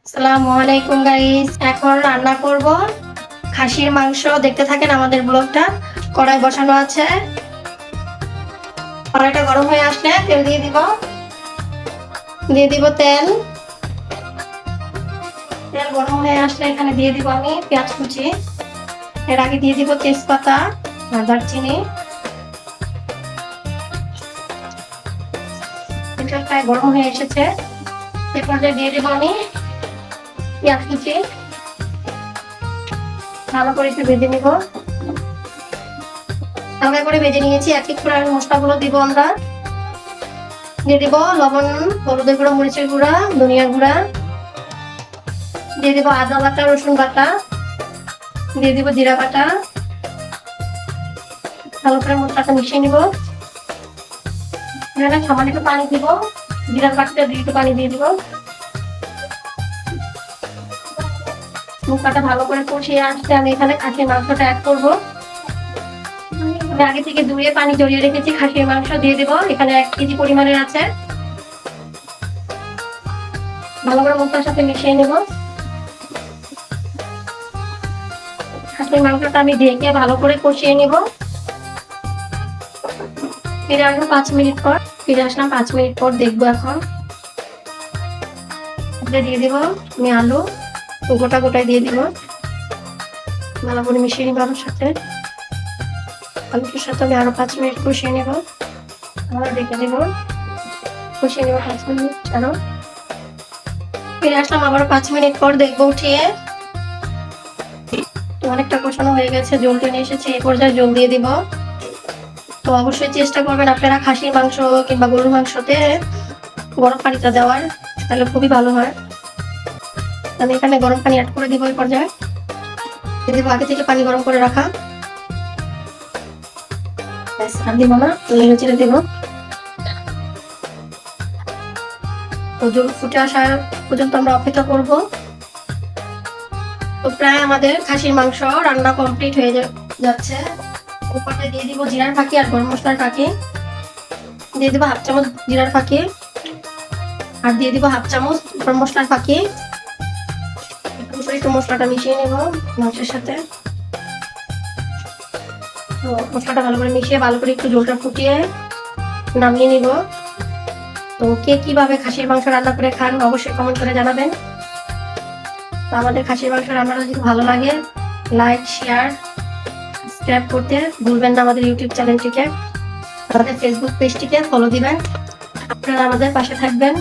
আসসালামু আলাইকুম গাইস, এখন রান্না করব খাসির মাংস। দেখতে থাকেন আমাদের ব্লগটা। কড়াই বসানো আছে, কড়াইটা গরম হয়ে আসলে তেল দিয়ে দিব তেল। তেল গরম হয়ে আসলে এখানে দিয়ে দিব আমি পেঁয়াজ কুচি। এর আগে দিয়ে দিব তেজপাতা আর দারচিনি। এটা প্রায় গরম হয়ে এসেছে, এরপর দিয়ে দিব আমি পেঁয়াজ কুচি। ভালো করে একটু ভেজে নিব। হালকা করে ভেজে নিয়েছি। এক এক করে আমি মশলাগুলো দিব। আমরা দিয়ে দিব লবণ, হলুদের গুঁড়া, মরিচের গুঁড়া, ধনিয়ার গুঁড়া, দিয়ে দিব আদা বাটা, রসুন বাটা, দিয়ে দিব জিরা বাটা। ভালো করে মশলাটা মিশিয়ে নিব। এখানে সামান্য একটু পানি দিব, জিরার বাটিটা দিয়ে একটু পানি দিয়ে দিব। মশলাটা ভালো করে কষিয়ে আসতে আমি এখানে খাসির মাংসটা অ্যাড করবো। আমি আগে থেকে ধুয়ে পানি জড়িয়ে রেখেছি। খাসির মাংস দিয়ে দেব, এখানে 1 কেজি পরিমাণের আছে। ভালো করে মশলার সাথে মিশিয়ে নেব। খাসির মাংসটা আমি ঢেকে ভালো করে কষিয়ে নেব। ফিরে আসলাম 5 মিনিট পর। দেখবো এখন দিয়ে দিব আমি আলু গোটা গোটায় দিয়ে দিব। ভালো করে মিশিয়ে নিব আলুর সাথে। আলুর সাথে আমি আরো 5 মিনিট কষিয়ে নেব। আবার ঢেকে দেব, কষিয়ে নেব 5 মিনিট আরো। ফিরে আসলাম আবার 5 মিনিট পর। দেখবো উঠিয়ে অনেকটা কষানো হয়ে গেছে, জল টেনে এসেছে। এই পর্যায়ে জল দিয়ে দিব। তো অবশ্যই চেষ্টা করবেন আপনারা খাসির মাংস কিংবা গরুর মাংসতে গরম পানিটা দেওয়ার, তাহলে খুবই ভালো হয়। আমি এখানে গরম পানি অ্যাড করে দিব। এই পর্যায়ে দিব আগে থেকে পানি গরম করে রাখা। আর দিব না, নেড়ে চেড়ে দিব। তো জল ফুটে আসা পর্যন্ত আমরা অপেক্ষা করব। তো প্রায় আমাদের খাসির মাংস রান্না কমপ্লিট হয়ে যাচ্ছে। উপরে দিয়ে দিব জিরার ফাঁকি আর গরম মশলার ফাঁকি। দিয়ে দিব 1/2 চামচ জিরার ফাঁকি আর দিয়ে দিব 1/2 চামচ গরম মশলার ফাঁকি। একটু মশলাটা মিশিয়ে নেব মাংসের সাথে। তো মশলাটা ভালো করে মিশিয়ে ভালো করে একটু ঝোলটা ফুটিয়ে নামিয়ে নিব। তো কে কিভাবে খাসির মাংস রান্না করে খান অবশ্যই কমেন্ট করে জানাবেন। তো আমাদের খাসির মাংস রান্নাটা যদি ভালো লাগে, লাইক, শেয়ার, সাবস্ক্রাইব করতে ভুলবেন না। আমাদের ইউটিউব চ্যানেলটিকে, আমাদের ফেসবুক পেজটিকে ফলো দিবেন। আপনারা আমাদের পাশে থাকবেন।